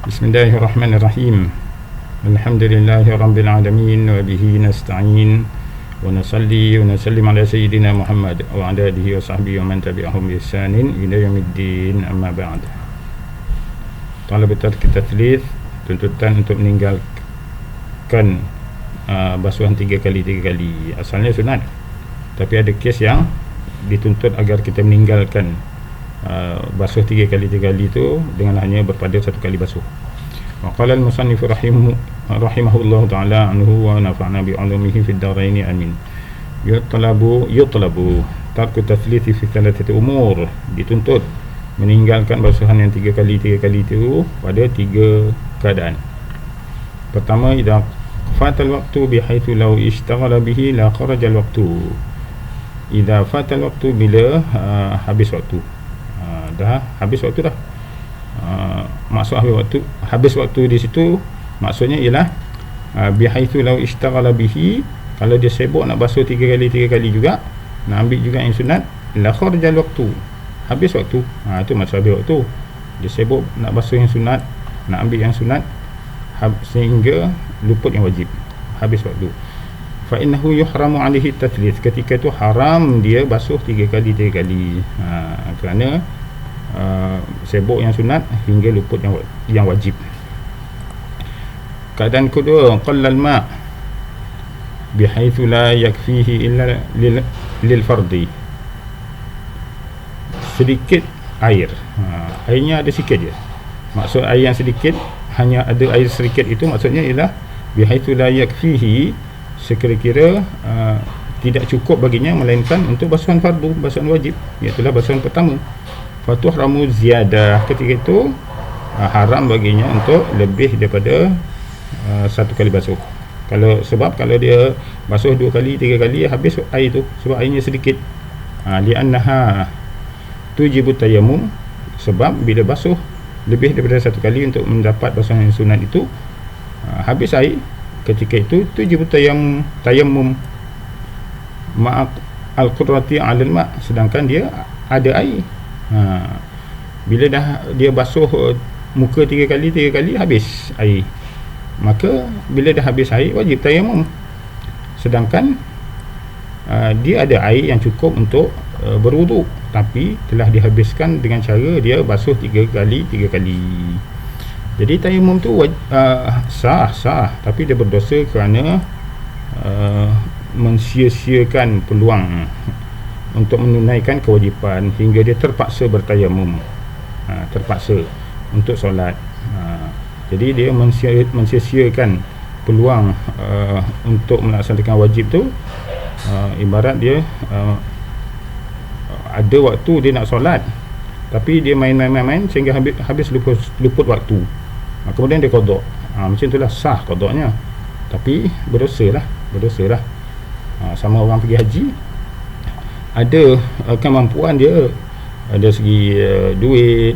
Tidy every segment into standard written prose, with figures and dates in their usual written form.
Bismillahirrahmanirrahim. Alhamdulillahi rabbil alamin wa bihi nasta'in wa nusalli wa nusallim ala sayyidina Muhammad wa ala alihi wa sahbihi wa man tabi'ahum bi ihsanin ila yaumiddin, amma ba'd. Talabat at-tathlith, tuntutan untuk meninggalkan basuhan 3 kali. Asalnya sunat, tapi ada kes yang dituntut agar kita meninggalkan basuh 3 kali itu dengan hanya berpada 1 kali basuh. Wa qala al-musannif rahimahullah ta'ala anhu wa nafa'na bi 'ulumihi fid dharain, amin. Yutlabu tarku tathlithi fi 3 umur, dituntut meninggalkan basuhan yang 3 kali itu pada 3 keadaan. Pertama, idza fatal waqtu bihaitsu law ishtaghala bihi la kharaja al-waqtu. Idza fatal waqtu, bila habis waktu, dah habis waktu dah. Maksud habis waktu di situ maksudnya ialah bihaitsu law ishtaghala bihi, kalau dia sibuk nak basuh 3 kali juga, nak ambil juga yang sunat, la kharajal waktu, habis waktu. Itu maksud habis waktu. Dia sibuk nak basuh yang sunat, nak ambil yang sunat, sehingga luput yang wajib, habis waktu. Fa innahu yuhramu alaihi tathlith, ketika itu haram dia basuh 3 kali. Kerana sibuk yang sunat hingga luput yang wajib. Keadaan kedua, qallal ma' bihaitsu la yakfihi illa lil fardi, sedikit air, airnya ada sikit je. Maksud air yang sedikit, hanya ada air sedikit, itu maksudnya ialah bihaitsu la yakfihi, sekira-kira tidak cukup baginya melainkan untuk basuhan fardu, basuhan wajib, iaitu basuhan pertama. Fatuhramu ziyadah, ketika itu haram baginya untuk lebih daripada 1 kali basuh. Sebab kalau dia basuh 2 kali 3 kali, habis air tu, sebab airnya sedikit. Li'annaha tujibu tayammum, sebab bila basuh lebih daripada 1 kali untuk mendapat basuhan yang sunat itu, habis air, ketika itu tujibu tayammum ma'al qudrati 'alal ma', sedangkan dia ada air. Bila dah dia basuh muka 3 kali habis air, maka bila dah habis air wajib tayamum. Sedangkan dia ada air yang cukup untuk berwuduk, tapi telah dihabiskan dengan cara dia basuh 3 kali. Jadi tayamum tu sah, tapi dia berdosa kerana mensia-siakan peluang untuk menunaikan kewajipan hingga dia terpaksa bertayamum, terpaksa untuk solat. Jadi dia mensia-siakan peluang untuk melaksanakan wajib tu. Ibarat dia ada waktu dia nak solat, tapi dia main sehingga habis luput waktu, kemudian dia qada. Macam itulah sah qadanya, tapi berdosa lah. Sama orang pergi haji, ada kemampuan dia, ada segi duit,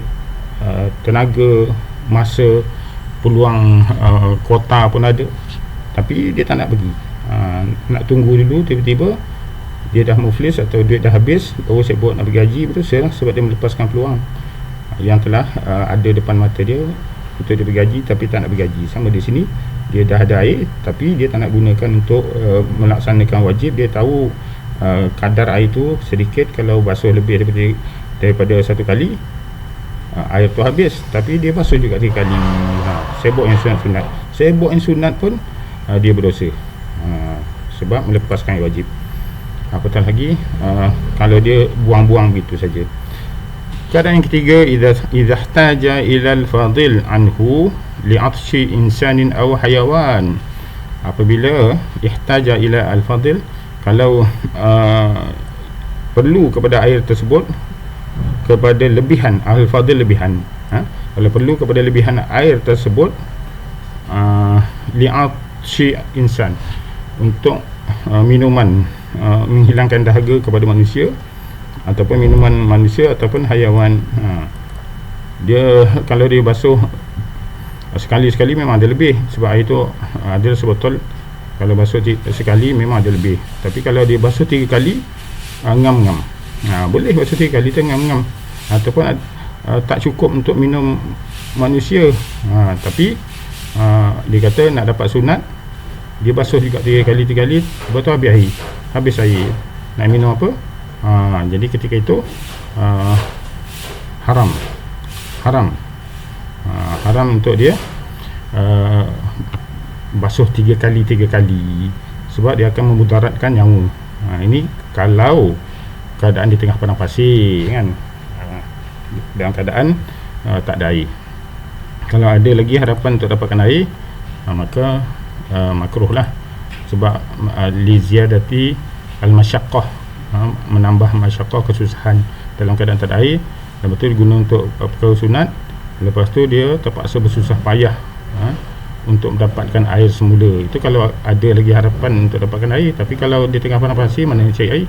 tenaga, masa, peluang, kuota pun ada, tapi dia tak nak pergi. Nak tunggu dulu, tiba-tiba dia dah muflis atau duit dah habis baru sibuk nak pergi haji, betul lah, sebab dia melepaskan peluang yang telah ada depan mata dia untuk dia pergi haji, tapi tak nak pergi haji. Sama di sini, dia dah ada air tapi dia tak nak gunakan untuk melaksanakan wajib. Dia tahu kadar air tu sedikit, kalau basuh lebih daripada 1 kali, air tu habis, tapi dia basuh juga 3 kali. Sibuk yang sunat pun dia berdosa, sebab melepaskan yang wajib. Apatah lagi kalau dia buang-buang begitu saja. Keadaan yang ketiga, idza ihtaja ila al-fadil anhu li'atshi insanin aw hayawan, apabila ihtaja ila al-fadil, kalau perlu kepada air tersebut, kepada lebihan al-fadil, lebihan, kalau perlu kepada lebihan air tersebut, li'atshi insan, untuk minuman, menghilangkan dahaga kepada manusia, ataupun minuman manusia ataupun hayawan. Dia kalau dia basuh sekali memang ada lebih, sebab air tu ada sebotol. Kalau basuh sekali memang ada lebih, tapi kalau dia basuh 3 kali, ngam-ngam, boleh basuh 3 kali tu ngam-ngam. Ataupun tak cukup untuk minum manusia. Tapi dia kata nak dapat sunat, dia basuh juga 3 kali, lepas tu habis air nak minum apa. Jadi ketika itu haram untuk dia basuh 3 kali, sebab dia akan memudaratkan nyawa. Ini kalau keadaan di tengah padang pasir kan, dalam keadaan tak ada air. Kalau ada lagi harapan untuk dapatkan air, maka makruh lah, sebab li ziyadati al-masyaqqah, menambah masyaqqah, kesusahan dalam keadaan tak ada air. Lepas tu guna untuk perkara sunat, lepas tu dia terpaksa bersusah payah untuk mendapatkan air semula. Itu kalau ada lagi harapan untuk dapatkan air. Tapi kalau di tengah padang pasir, mana nak cari air?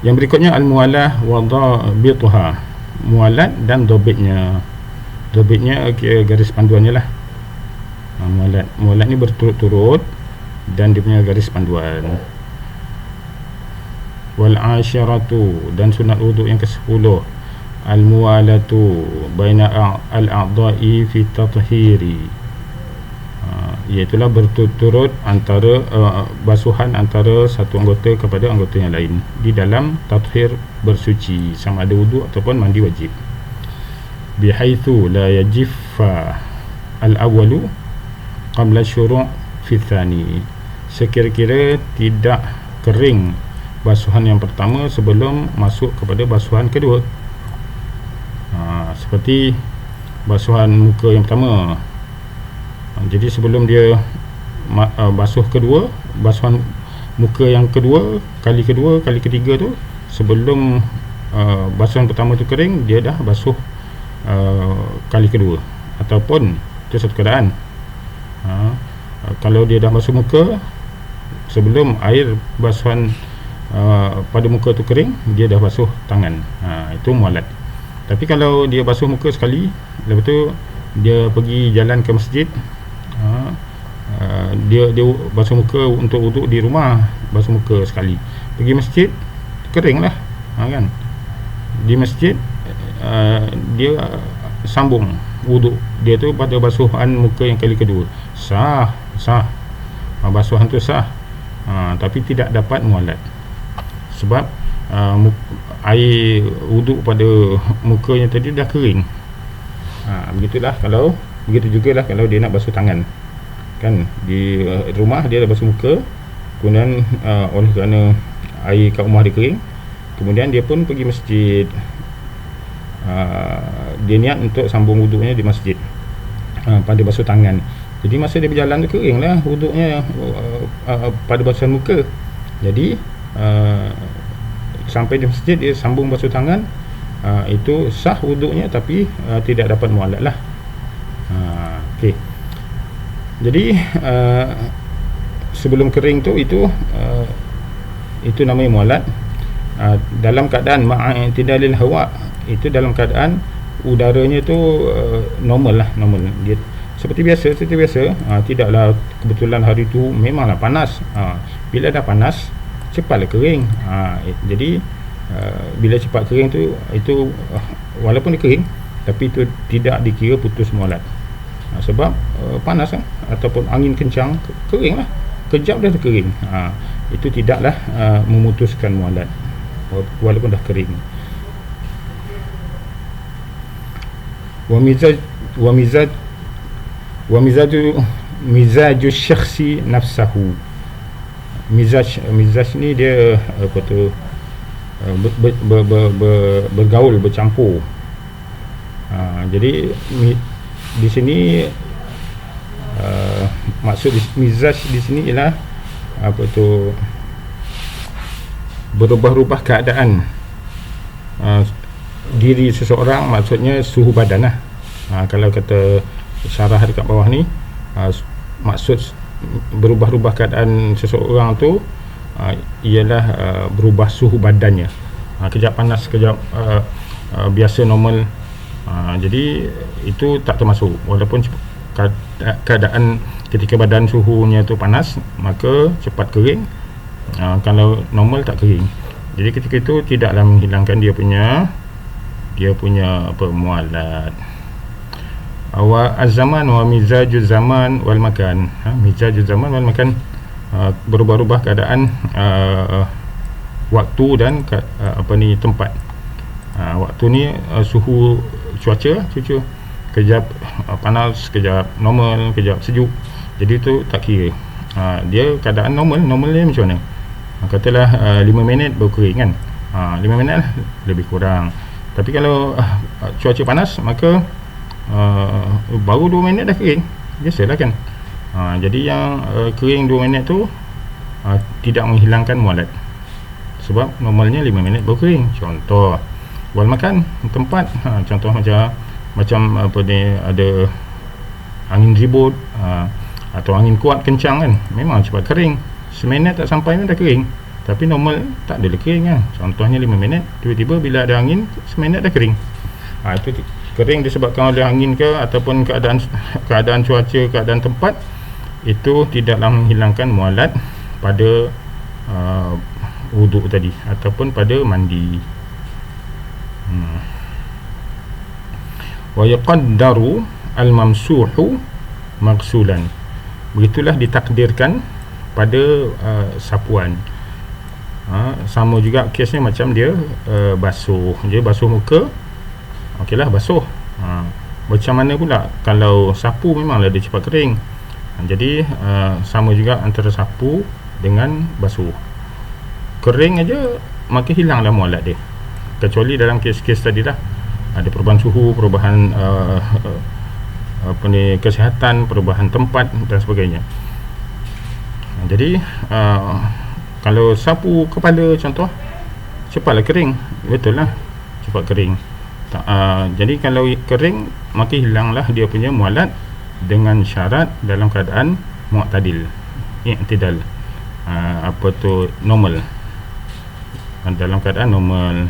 Yang berikutnya al-muwalah wa dhabituha, mualat dan dobitnya. Dobitnya garis panduannya lah. Mualat ni berturut-turut dan dia punya garis panduan. Wal asyaratu, dan sunat wuduk yang ke-10, al muwalatu baina al a'dha'i fi tathhiri, iaitulah berturut-turut antara basuhan antara satu anggota kepada anggota yang lain di dalam tathhir, bersuci, sama ada wuduk ataupun mandi wajib. Bihaitsu la yajiffa al awwalu qabla syuru' fi tsani, sekira-kira tidak kering basuhan yang pertama sebelum masuk kepada basuhan kedua. Seperti basuhan muka yang pertama. Jadi sebelum dia basuh kedua, basuhan muka yang kedua, kali ketiga tu, sebelum basuhan pertama tu kering, dia dah basuh kali kedua. Ataupun itu satu keadaan. Kalau dia dah basuh muka sebelum air basuhan pada muka tu kering, dia dah basuh tangan. Itu mualat. Tapi kalau dia basuh muka sekali, lepas tu dia pergi jalan ke masjid, dia basuh muka untuk wuduk di rumah, basuh muka sekali, pergi masjid kering lah, kan, di masjid dia sambung wuduk dia tu pada basuhan muka yang kali kedua, sah basuhan tu sah, tapi tidak dapat mualat sebab air wuduk pada muka yang tadi dah kering. Begitulah kalau begitu jugalah kalau dia nak basuh tangan, kan, di rumah dia dah basuh muka, kemudian oleh kerana air kat rumah dia kering, kemudian dia pun pergi masjid, dia niat untuk sambung wuduknya di masjid pada basuh tangan. Jadi masa dia berjalan tu kering lah wuduknya pada basuhan muka. Jadi sampai di masjid dia sambung basuh tangan, itu sah wuduknya, tapi tidak dapat mualat lah. Okey. Jadi sebelum kering tu itu namanya mualat. Dalam keadaan ma'tidalil hawa, itu dalam keadaan udaranya tu normal lah, normal. Dia seperti biasa, tidaklah kebetulan hari tu memanglah panas. Bila dah panas, cepatlah kering. Jadi bila cepat kering tu, itu walaupun dia kering, tapi itu tidak dikira putus mualat. Sebab panas ataupun angin kencang, kering lah, kejap dah kering. Itu tidaklah memutuskan mualat walaupun dah kering. Wa mizaju syakhsi nafsahu. Mizaj ni dia apa tu, bergaul, bercampur. Jadi di sini maksud mizaj di sini ialah apa tu, berubah-ubah keadaan diri seseorang, maksudnya suhu badan lah. Kalau kata syarah dekat bawah ni, maksud berubah-ubah keadaan seseorang tu ialah berubah suhu badannya, kejap panas, kejap biasa, normal. Jadi itu tak termasuk, walaupun keadaan ketika badan suhunya tu panas, maka cepat kering, Kalau normal tak kering. Jadi ketika itu tidaklah menghilangkan dia punya apa, mualat. Wa az-zaman wa mizajuz zaman wal makan. Mizajuz zaman wal makan, berubah-ubah keadaan waktu dan tempat. Waktu ni suhu cuaca kejap panas, kejap normal, kejap sejuk. Jadi itu tak kira. Dia keadaan normal dia macam mana? Katalah 5 minit baru kering kan. 5 minit lah, lebih kurang. Tapi kalau cuaca panas, maka baru 2 minit dah kering. Biasalah kan. Jadi yang kering 2 minit tu tidak menghilangkan mualat. Sebab normalnya 5 minit baru kering. Contoh wal makan, tempat. Contoh macam apa ni, ada angin ribut atau angin kuat kencang kan, memang cepat kering. Seminit tak sampai pun dah kering. Tapi normal tak ada kering kan. Contohnya 5 minit, tiba-tiba bila ada angin, seminit dah kering. Itu kering disebabkan oleh angin ke, ataupun keadaan cuaca, keadaan tempat. Itu tidaklah menghilangkan mualat pada wuduk tadi ataupun pada mandi. Wa yaqaddaru al-mamsuhu maghsulan. Begitulah ditakdirkan pada sapuan. Sama juga kesnya macam dia basuh. Dia basuh muka, okeylah basuh. Macam mana pula kalau sapu, memanglah dia cepat kering. Jadi sama juga antara sapu dengan basuh. Kering aja maka hilanglah mualat dia. Kecuali dalam kes-kes tadilah ada perubahan suhu, perubahan kesihatan, perubahan tempat dan sebagainya. Jadi kalau sapu kepala contoh, cepatlah kering. Betul lah, cepat kering. Jadi kalau kering, maka hilanglah dia punya mualat dengan syarat dalam keadaan mu'tadil, i'tidal, normal. Dalam keadaan normal.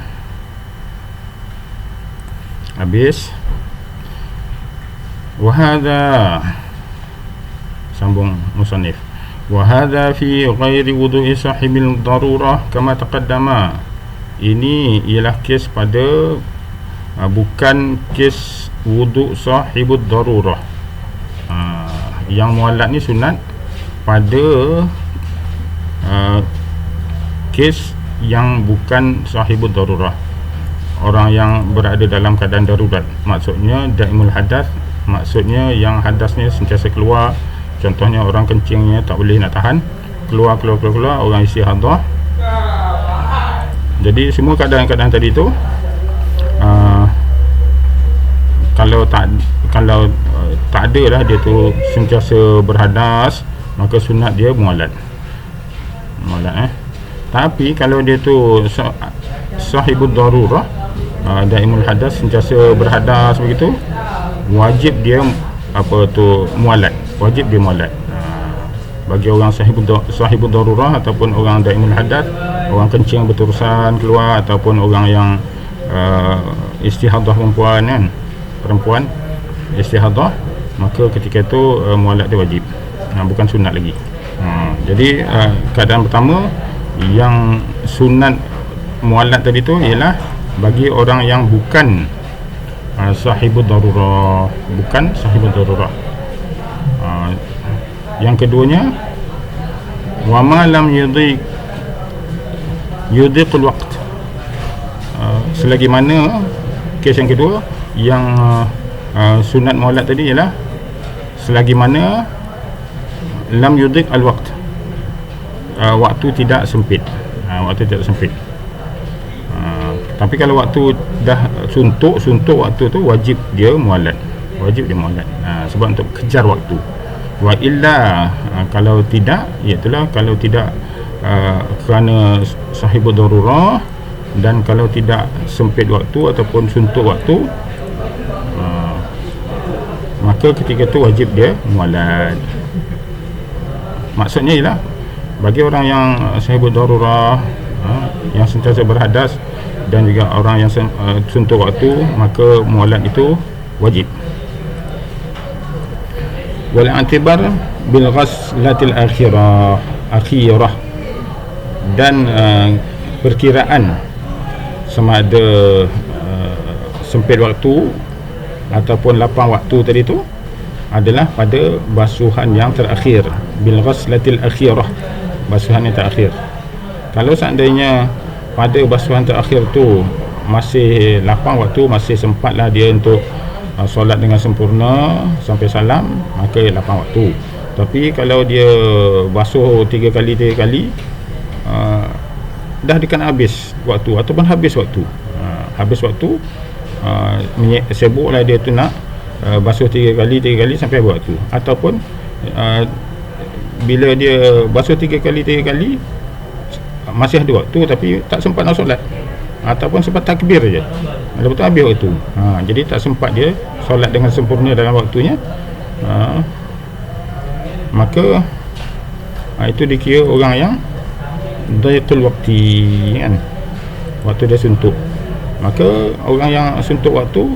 Habis. Wahada, sambung musannif, wahada fi ghairi wudu'i sahibil darurah kama taqaddama. Ini ialah kes pada bukan kes wuduk sahibud darurah. Yang mualat ni sunat pada kes yang bukan sahibud darurah, orang yang berada dalam keadaan darurat. Maksudnya daimul hadas, maksudnya yang hadasnya sentiasa keluar. Contohnya orang kencingnya tak boleh nak tahan, keluar, orang istihadah. Jadi semua keadaan-keadaan tadi tu, kalau tak ada lah dia tu sentiasa berhadas, maka sunat dia mualat. Tapi kalau dia tu sahibud darurah, daimul hadas, sentiasa berhadas begitu, wajib dia mualat. Wajib dia mualat. Bagi orang sahibud darurah ataupun orang daimul hadas, orang kencing berterusan keluar, ataupun orang yang istihadah perempuan istihadah, maka ketika itu mualat dia wajib, bukan sunat lagi. Jadi keadaan pertama yang sunat mualat tadi tu ialah bagi orang yang bukan sahibud darurah, yang keduanya, wa ma lam yudiqul waqt, selagi mana kes yang kedua, yang sunat mualat tadi ialah selagi mana lam yudiq al waqt, waktu tidak sempit. Tapi kalau waktu dah suntuk waktu tu, wajib dia mualat. Sebab untuk kejar waktu. Wa illa, kalau tidak, iaitulah kalau tidak kerana sahibud darurah, dan kalau tidak sempit waktu ataupun suntuk waktu, maka ketika tu wajib dia mualat. Maksudnya ialah bagi orang yang sahibud darurah, yang sentiasa berhadas, dan juga orang yang suntuk waktu, maka mualat itu wajib. Wal i'tibar bil ghaslatil akhirah, dan perkiraan sama ada sempit waktu ataupun lapang waktu tadi tu adalah pada basuhan yang terakhir, bil ghaslatil akhirah, basuhan yang terakhir. Kalau seandainya pada basuhan terakhir tu masih lapang waktu, masih sempatlah dia untuk solat dengan sempurna sampai salam, maka lapang waktu. Tapi kalau dia basuh 3 kali dah dekat habis waktu ataupun habis waktu, sibuklah dia tu nak basuh 3 kali sampai habis waktu, ataupun bila dia basuh 3 kali masih ada waktu tapi tak sempat nak solat, ataupun sempat takbir je lepas tu habis waktu, jadi tak sempat dia solat dengan sempurna dalam waktunya, maka itu dikira orang yang dayatul waktu kan, waktu dia suntuk. Maka orang yang suntuk waktu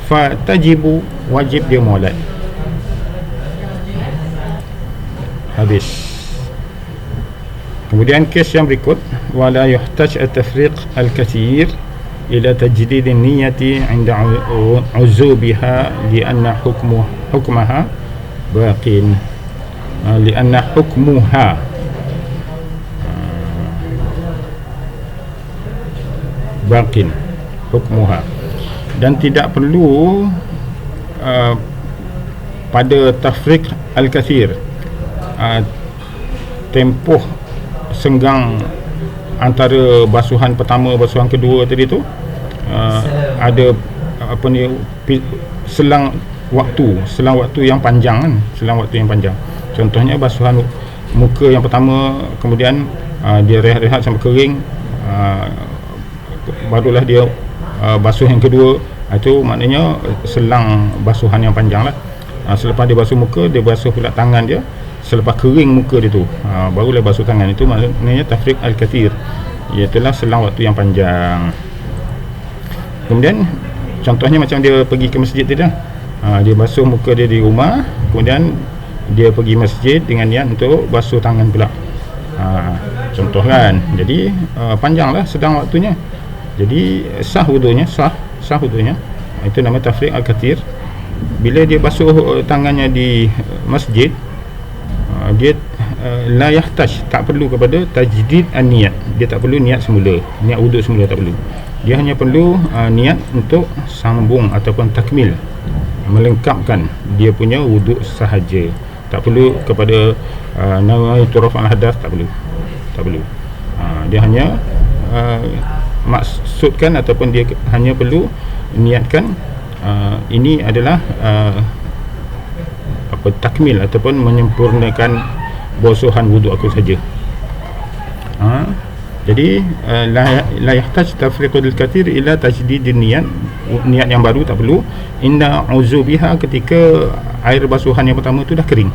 fatajibu, wajib dia mualat. Habis. Kemudian kes yang berikut, wala yuhtaj at-tafriq al-kathir ila tajdid an-niyyati 'inda 'uzubiha li'anna hukmaha baqin, li'anna hukmuha baqin, hukmuha, dan tidak perlu pada tafriq al-kathir, tempoh senggang antara basuhan pertama basuhan kedua tadi tu, ada apa ni, selang waktu yang panjang kan, contohnya basuhan muka yang pertama, kemudian dia rehat sampai kering, barulah dia basuh yang kedua, itu maknanya selang basuhan yang panjang lah. Selepas dia basuh muka, dia basuh pula tangan dia, selepas kering muka dia tu, barulah basuh tangan. Itu maknanya tafriq al-kathir, iaitulah selang waktu yang panjang. Kemudian contohnya macam dia pergi ke masjid tadi dah, dia basuh muka dia di rumah, kemudian dia pergi masjid dengan niat untuk basuh tangan pula, contoh kan. Jadi panjanglah sedang waktunya, jadi sah wudunya. Itu nama tafriq al-kathir. Bila dia basuh tangannya di masjid, dia la yahtaj, tak perlu kepada tajdid an-niyat, dia tak perlu niat semula, niat wuduk semula tak perlu. Dia hanya perlu niat untuk sambung ataupun takmil, melengkapkan dia punya wuduk sahaja. Tak perlu kepada nawaitu raf'al hadath, tak perlu. Dia hanya maksudkan ataupun dia hanya perlu niatkan ini adalah takmil ataupun menyempurnakan basuhan wuduk aku saja. Jadi la yahtaj tafriqul kathir ila tajdid niat yang baru tak perlu, inna uzubiha, ketika air basuhan yang pertama tu dah kering,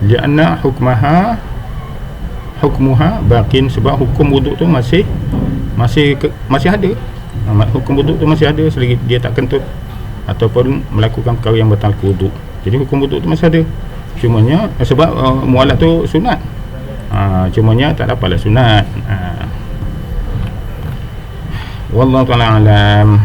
lianna hukmuha baqin, sebab hukum wuduk tu masih ada. Hukum wuduk tu masih ada selagi dia tak kentut ataupun melakukan perkara yang batal wuduk. Jadi hukum wuduk tu masih ada, cumanya sebab mualat tu sunat, cumanya tak dapatlah sunat. Wallahu ta'ala alam.